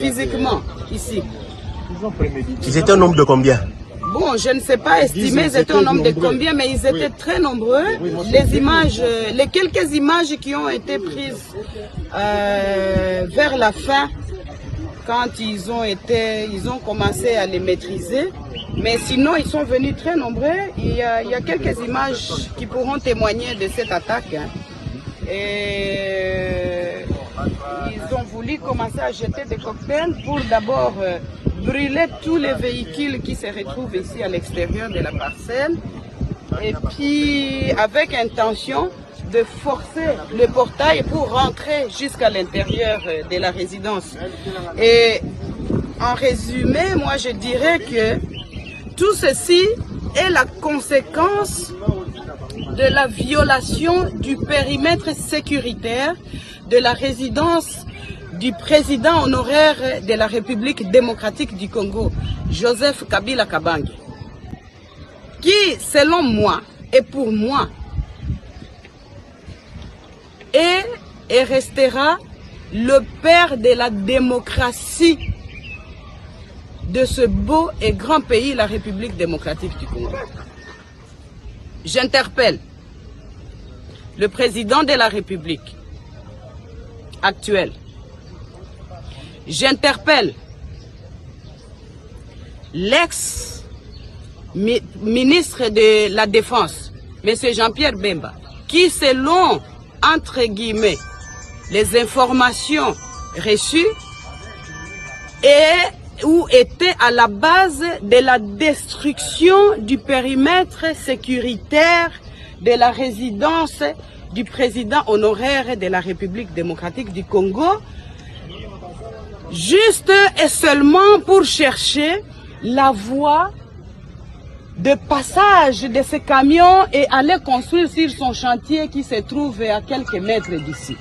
physiquement ici. Ils étaient un nombre de combien? Bon, je ne sais pas estimer ils étaient un nombre de combien, mais ils étaient très nombreux. Les images, les quelques images qui ont été prises vers la fin, quand ils ont commencé à les maîtriser. Mais sinon, ils sont venus très nombreux. Il y a quelques images qui pourront témoigner de cette attaque. Et ils ont voulu commencer à jeter des cocktails pour d'abord brûler tous les véhicules qui se retrouvent ici à l'extérieur de la parcelle. Et puis, avec intention de forcer le portail pour rentrer jusqu'à l'intérieur de la résidence. Et en résumé, moi je dirais que tout ceci est la conséquence de la violation du périmètre sécuritaire de la résidence du président honoraire de la République démocratique du Congo, Joseph Kabila Kabange, qui, selon moi et pour moi, est et restera le père de la démocratie de ce beau et grand pays, la République démocratique du Congo. J'interpelle le président de la République actuel. J'interpelle l'ex-ministre de la Défense, M. Jean-Pierre Bemba, qui, selon, entre guillemets, les informations reçues, ou était à la base de la destruction du périmètre sécuritaire de la résidence du président honoraire de la République démocratique du Congo, juste et seulement pour chercher la voie de passage de ce camion et aller construire sur son chantier qui se trouve à quelques mètres d'ici.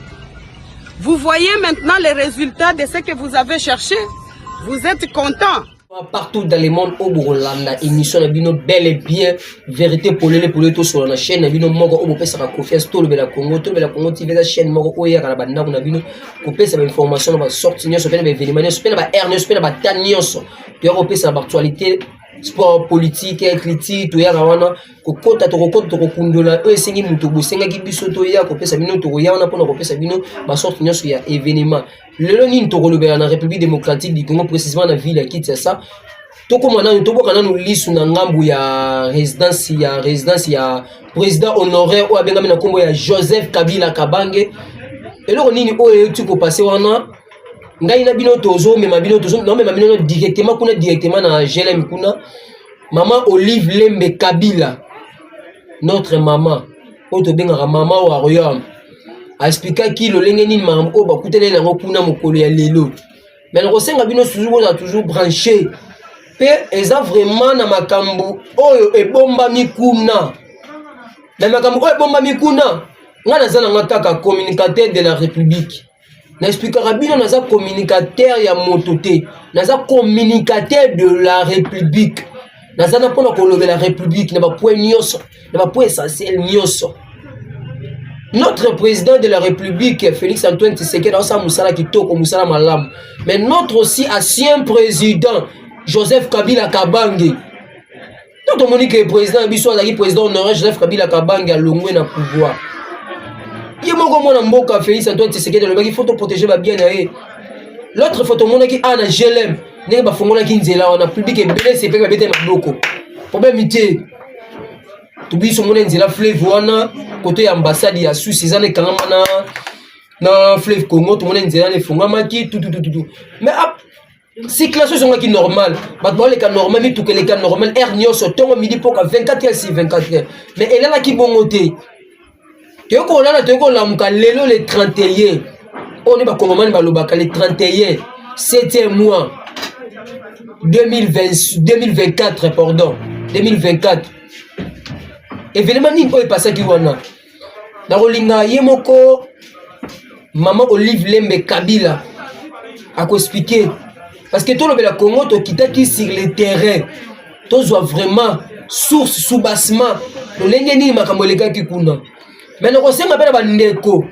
Vous voyez maintenant les résultats de ce que vous avez cherché. Vous êtes content. Partout dans le monde, au Burlanda, émission Nabino bel et bien, vérité pour les tout sur la chaîne Nabino Mogo, au Pesa confiance, tout le Congo TV, la chaîne Mogo, Oya, la Banda, Nabino, couper sa information, va sortir, sur les événements, sur la RNS, sur la Tanios, tu as repéré sa actualité. Sport politique critique to ya wana ko kota to kundola o esengi mutu bosenga ki biso to ya ko pesa bino to ya wana pona ko pesa bino ba sorte nyoso ya événement lelo ni to kolobela na République démocratique du Congo précisément na ville ya Kinshasa to komana to bokana no lisu na ngambu ya résidence ya président honoraire o abenga na kombo ya Joseph Kabila Kabange eloko nini o etu ko passer wana ngai na bino tozo mema bino tozo non mema bino directement na GLM kuna maman Olive Lembe Kabila notre maman oto benga maman wa royaume a expliqué ki lo lenge nini maman o ba kutele na kuna mokolo ya lelo mais le rosenga bino toujours branché pe eza vraiment na makambo oyo ebomba mikuna na makambo oyo ebomba mikuna ngana zana ngakaka communicateur de la République. N'expliquera bien, nous sommes communicateurs ya mototé, nous sommes communicateurs de la République. Nous sommes pas de la République, nous sommes pas nyos, nous sommes pas essentiel nyos. Notre président de la République, Félix Antoine Tshisekedi, nous sommes Moussala Kitoko, Moussala Malam. Mais notre aussi ancien président, Joseph Kabila Kabange. Tant on dit que le président Bissou Azaki président honoraire Joseph Kabila Kabange a longé na pouvoir. Il y a un mboka Félix Antoine Tshisekedi il faut protéger ma bien. L'autre photo mon qui a na GLM n'est pas fongola qui nzela on a public et belé c'est pas bête ma bloko. Problème ité. Tu bis mon nzela fleuve wana côté ambassade ya Suisse izane kangama na fleuve Congo tout mon nzela ne fongama ki tout. Mais si classe sont qui normal, maintenant les cas normal mais tout que les cas normal air nyos tongo midi pour 24h si 24h. Mais elle est là qui bon côté. Teko la muka lelo le 31. On est pas comme man balobaka le 31 7e mois 2024 pardon 2024. Événement ni ko passé ki wana. Na rolinga yemoko maman Olive Lembe Kabila a ko expliquer parce que tout le Congo to kitaki sur le terrain. To zo vraiment source soubassement. Le lengeni makambo lega ki kuna. Mais nous sommes appelés à Ndeko.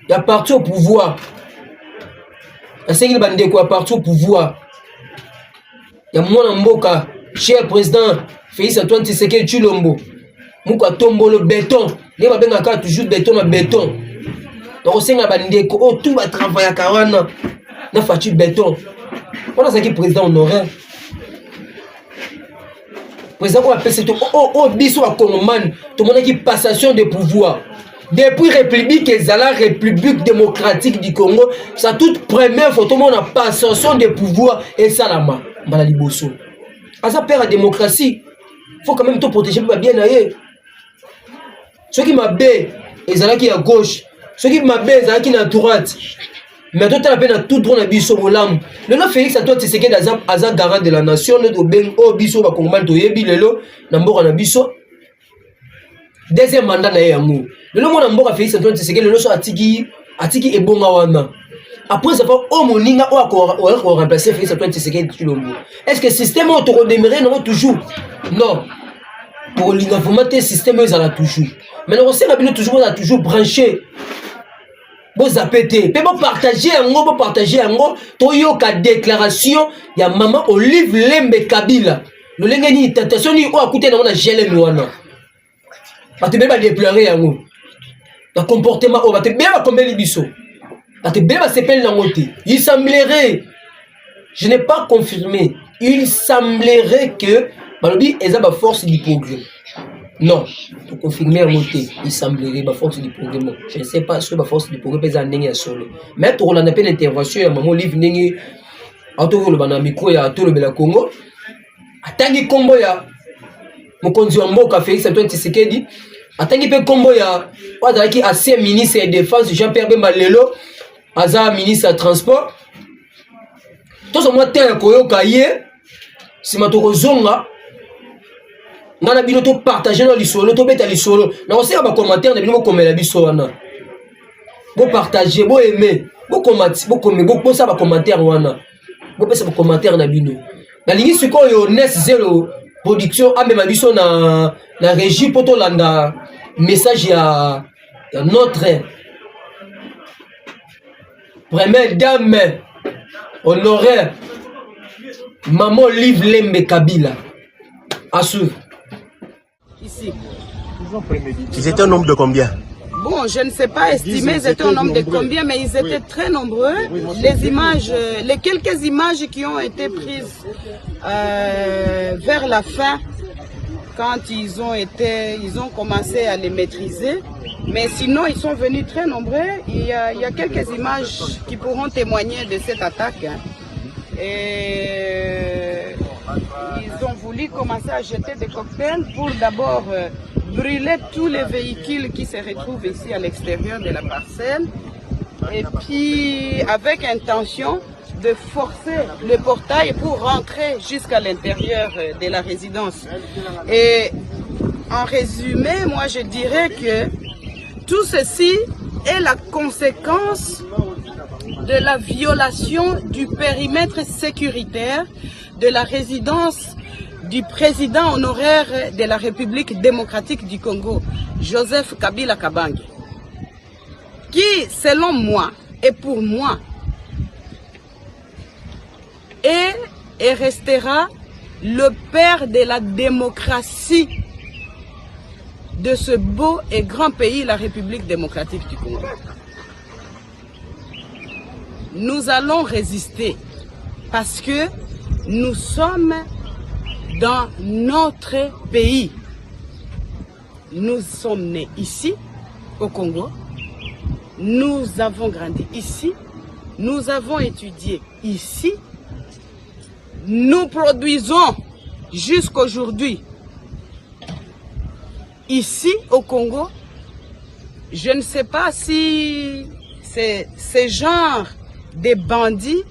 Il y a parti au pouvoir. asengi bande quoi partout au pouvoir ya mwana mboka cher président Félix Antoine Tshisekedi Tshilombo muka tombolo béton ne ba benga toujours béton na béton donc senga bande ko tout ba travailler kawana na fatu béton on a ça qui président honoraire président ko appelle c'est oh biso a Congomane tout le monde qui passation de pouvoir. Depuis République Ezala, République démocratique du Congo, sa toute première fois, tout le monde a passation de pouvoir et Salama, Malali Bosso. À ça perd la démocratie, il faut quand même tout protéger pour bien aller. Ceux qui m'abaissent, Ezala qui est à gauche, ceux qui m'abaissent, Ezala qui est à droite. Mais tout à peine tout droit na biso bolam. Le nom Félix Antoine Tshisekedi Azam garant de la nation, notre ben o biso ba Congomane to yebi lelo na mboka na biso. Deuxième mandat na yango. Le nom na mboka Félix Antoine Tshisekedi le so atiki ebonga wana. Après ça va au moninga o ko remplacer Félix Antoine Tshisekedi Tshilombo. Est-ce que le système auto redémarrer non toujours? Non. Pour l'information système ça la toujours. Mais on sait que toujours on a toujours branché. Vous appétez, vous partagez vous partagez toyoka déclaration ya maman Olive Lembe Kabila. Le lengeni tentation ni o akuté na gelé miwana. Bate beba déplorer yango. Le comportement o bate beba combien libiso. Bate beba s'appelle na ngote. Il semblerait, je n'ai pas confirmé, il semblerait que balobi ezaba force du progrès. Non, pour confirmer un côté, il semblerait que la force du progrès. Je ne sais pas si la force du progrès peut être solo. Mais pour la intervention, il y a un moment livre nengi autour le bana micro ya tout le bela Congo. Atangi combo ya mokonzi wa mboka Félix Antoine Tshisekedi. Atangi pe combo ya wadaki ancien ministre de défense Jean-Pierre Bemba Lelo, aza ministre de transport. Tout ce mois terre koyoka ye, si matoko zonga. Nana bino to partager dans l'isolo to beta l'isolo na oseka ba commentaire na bino komela biso wana bo partager bo aimer bo commenter bo ça ba commentaire wana bo pesa ba commentaire na bino na lingi sikoyo Nes Zero production amema biso na régie poto landa message ya notre première dame honoraire maman Olive Lembe Kabila à suivre. Ici. Ils étaient un nombre de combien? Bon, je ne sais pas estimer, ils étaient un nombre de combien, mais ils étaient très nombreux. Les images, les quelques images qui ont été prises vers la fin, quand ils ont commencé à les maîtriser. Mais sinon, ils sont venus très nombreux. Il y a quelques images qui pourront témoigner de cette attaque. Hein. Et ils ont voulu commencer à jeter des cocktails pour d'abord brûler tous les véhicules qui se retrouvent ici à l'extérieur de la parcelle. Et puis avec intention de forcer le portail pour rentrer jusqu'à l'intérieur de la résidence. Et en résumé, moi je dirais que tout ceci est la conséquence de la violation du périmètre sécuritaire de la résidence du président honoraire de la République démocratique du Congo, Joseph Kabila Kabange, qui, selon moi et pour moi, est et restera le père de la démocratie de ce beau et grand pays, la République démocratique du Congo. Nous allons résister parce que nous sommes dans notre pays. Nous sommes nés ici, au Congo. Nous avons grandi ici. Nous avons étudié ici. Nous produisons jusqu'aujourd'hui ici au Congo. Je ne sais pas si c'est ce genre de bandits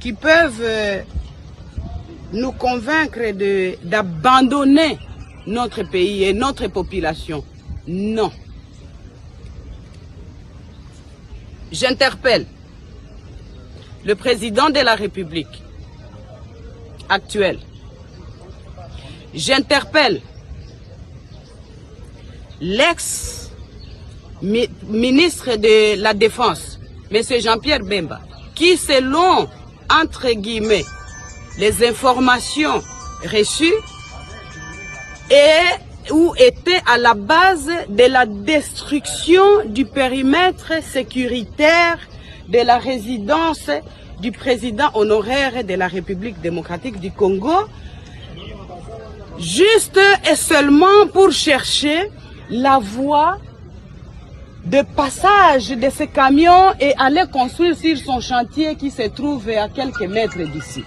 qui peuvent nous convaincre d'abandonner notre pays et notre population. Non. J'interpelle le président de la République actuel. J'interpelle l'ex-ministre de la Défense, M. Jean-Pierre Bemba. qui, selon, entre guillemets, les informations reçues, ou était à la base de la destruction du périmètre sécuritaire de la résidence du président honoraire de la République démocratique du Congo, juste et seulement pour chercher la voie de passage de ce camion et aller construire sur son chantier qui se trouve à quelques mètres d'ici.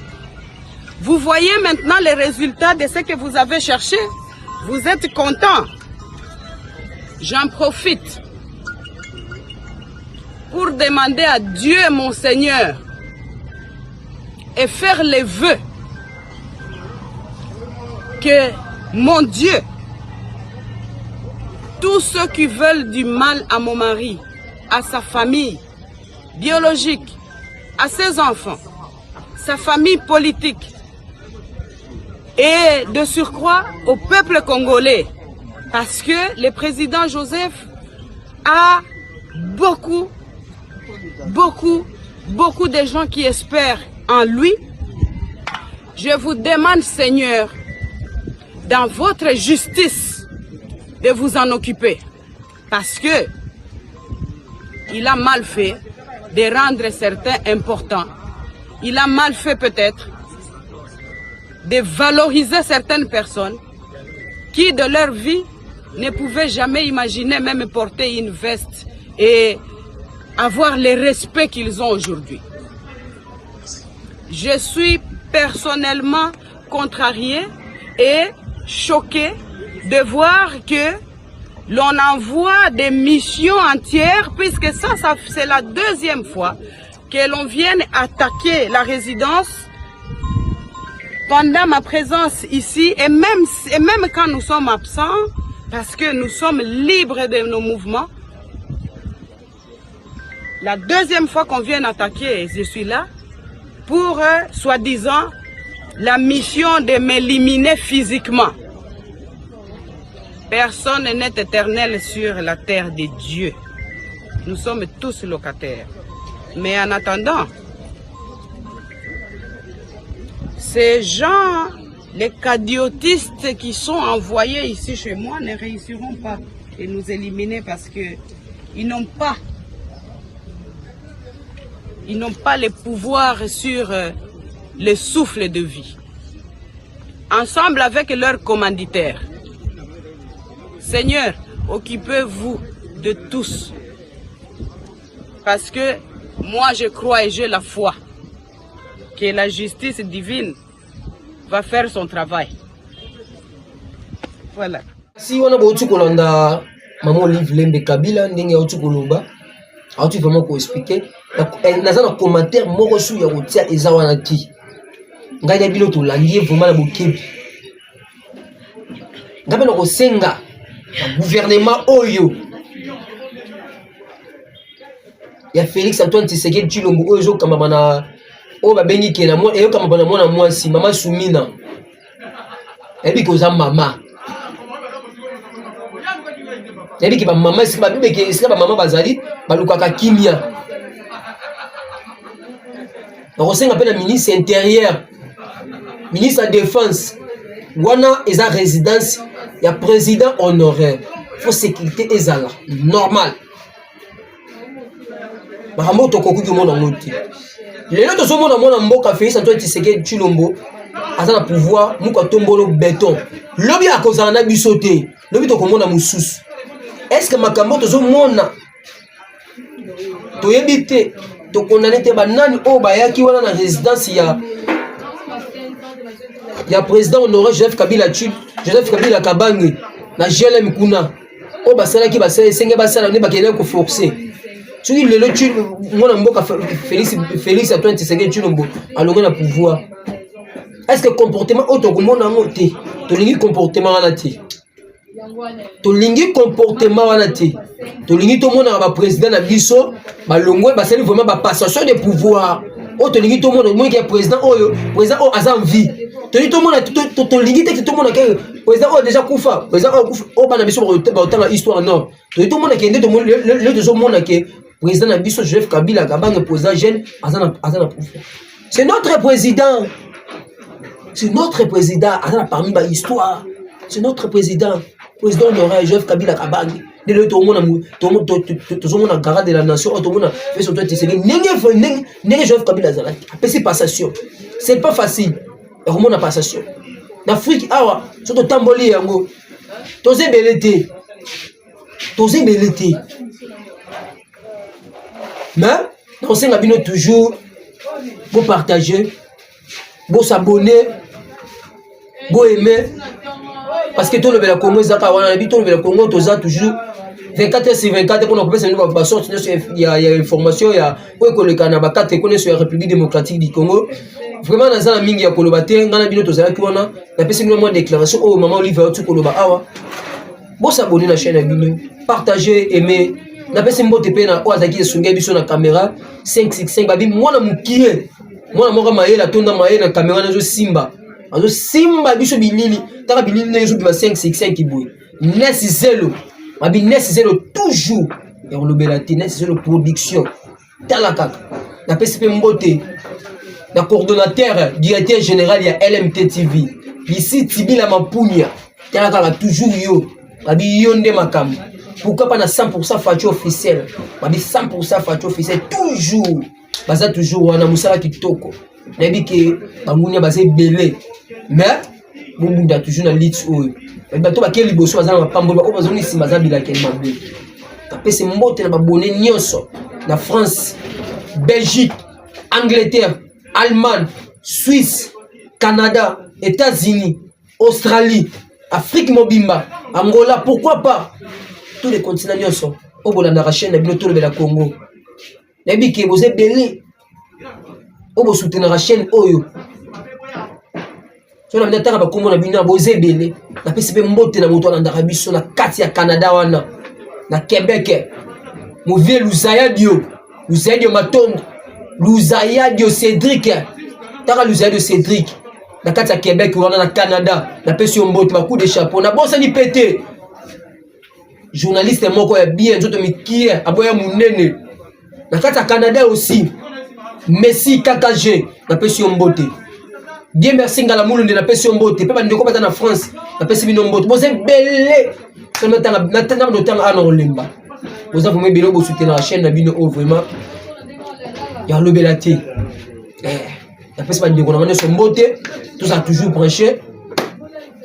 Vous voyez maintenant les résultats de ce que vous avez cherché. Vous êtes content. J'en profite pour demander à Dieu, mon Seigneur, et faire les vœux que, mon Dieu, tous ceux qui veulent du mal à mon mari, à sa famille biologique, à ses enfants, sa famille politique, et de surcroît au peuple congolais, parce que le président Joseph a beaucoup de gens qui espèrent en lui. Je vous demande, Seigneur, dans votre justice, de vous en occuper, parce que il a mal fait de rendre certains importants. Il a mal fait peut-être de valoriser certaines personnes qui, de leur vie, ne pouvaient jamais imaginer même porter une veste et avoir le respect qu'ils ont aujourd'hui. Je suis personnellement contrarié et choqué de voir que l'on envoie des missions entières, puisque ça c'est la deuxième fois que l'on vienne attaquer la résidence pendant ma présence ici, et même quand nous sommes absents, parce que nous sommes libres de nos mouvements. La deuxième fois qu'on vient attaquer, je suis là, pour, soi-disant, la mission de m'éliminer physiquement. Personne n'est éternel sur la terre de Dieu. Nous sommes tous locataires. Mais en attendant, ces gens, les cadiotistes qui sont envoyés ici chez moi ne réussiront pas de nous éliminer parce qu'ils n'ont pas le pouvoir sur le souffle de vie. Ensemble avec leurs commanditaires. Seigneur, occupez-vous de tous. Parce que moi je crois et j'ai la foi que la justice divine va faire son travail. Voilà. Si on a beaucoup de kolanda, maman Olive Lembe Kabila, ndenge ya utu koloba, tu vraiment ko expliquer. Naza na commentaire moko su ya rotia eza wana ti. Ngai ya bilo to langie vraiment na bokebi. Ngabe na ko senga gouvernement oyo ya Félix Antoine Tshisekedi Tshilombo oyo zo kama bana o ba bengi ke na mo eyo kama bana mwana mwasi mama Sumina ebi ko za mama ebi ki ba mama sika ba bibe ke sika ba mama bazali balukaka kimia na kosenga pe na ministre intérieur ministre de défense wana eza résidence ya président honoraire faut sécurité ezala normal makambo tokoki komona ngoti lelo tozomona mona mboka Félix Antoine Tshisekedi Tshilombo aza na pouvoir muka tombolo béton lobi akozala na biso te lobi tokomona mususu est-ce que makambo tozomona toyebi te tokondane te banani oyo bayaki wana na résidence ya président honoraire Joseph Kabila Kabange na GLM kuna oyo basalaki basenge basala ne bakende ko forcer soki lelo mwana mboka Félix Antoine Tshisekedi Tshilombo alonga na pouvoir est-ce que comportement oyo tokomona yango te tolingi comportement wana te tolingi comportement wana te tolingi tomona ba président na biso balongwe basali vraiment ba passation de pouvoir oyo tolingi tomona moi ki président oyo aza en vie tolingi tomona tolingi te tomona ke président oyo déjà kufa président oyo kufa oyo bana biso ba otanga histoire non tolingi tomona ke nde tomona le tozomona ke président Nabiso Joseph Kabila Kabang président jeune Azana pouvoir. C'est notre président. C'est notre président. Azana parmi ma histoire. C'est notre président. Président honoraire Joseph Kabila Kabang. Tout le monde a garde de la nation. Tout le monde a fait son toit. N'est Joseph Kabila Zala. C'est passation. C'est pas facile. Et on a passation. L'Afrique, awa, surtout Tamboli yango. Tosé belete. Tosé belete. Mais, on sait que toujours, vous partagez, vous s'abonner, vous aimer. Parce que tout le Congo, tout le Congo, toujours 24 sur 24, on a il y a information, il y a le Canada, sur la République démocratique du Congo. Vraiment, dans la mingi ya Kolobate, dans la bino tozala qui on a passé une déclaration au moment où Oliver tu Koloba awa. Bon s'abonner à la chaîne bino, partager, aimer. Na pesi mbote pe na oazaki sunga biso na caméra 565 babi mwana mukie. Mwana moko maela tonda maela na caméra nazo simba. Azo simba biso bilili, taka bilili na yezo biba 565 kiboy. Ness zelo. Babi Ness zelo toujours. Et on le belati Ness zelo production. Talakaka. Na pesi pe mbote. Le coordonnateur, directeur général, il y a LMT TV. Ici, Tibila Mapunia. Il y a toujours yo. Babi yonde makam. Pourquoi pas na 100% facture officielle? Babi 100% facture officielle. Toujours. Baza toujours. On a moussala kitoko. Nabi ke bangounia basé belé. Mais, Boubounda toujours na lit ou. Mais bato ba keli bosso baza na pambo ba obazoni si baza bila kel mabé. Tapé c'est mbote na babonné nyonso. Na France, Belgique, Angleterre, Allemagne, Suisse, Canada, États-Unis, Australie, Afrique Mobimba, Angola, pourquoi pas? Tous les continents sont au bout de la chaîne de la Congo. Les biques, vous êtes belé. Au bout de la chaîne, Oyo. Sur la terre, vous êtes belé. La PCP Mbote, la moto en Arabie, sur la Katia Canada, na Québec. Mouvier Louzaya Dio, Louzaya Dio Maton. Louzaya Dio Cédric. Tara Louzaya Dio Cédric. Na Katia Québec, on a na Canada. Na PCP Mbote, ma coup de chapeau. Na bon, ça n'y pété. Journaliste moko ya bien nzoto mikie aboya munene na kata Canada aussi Messi KKG na pesi mbote bien merci ngala mulunde na pesi mbote pe bandeko bata na France na pesi bino mbote boze belé na tanga no tanga ana olemba boza vous me belé bo soutenir la chaîne na bino oh vraiment ya lobelati na pesi bandeko na maneso mbote tout ça toujours branché.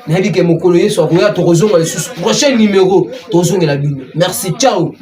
Nabi ke mokolo yeso akoya tozonga le prochain numéro tozonga la bino. Merci, ciao.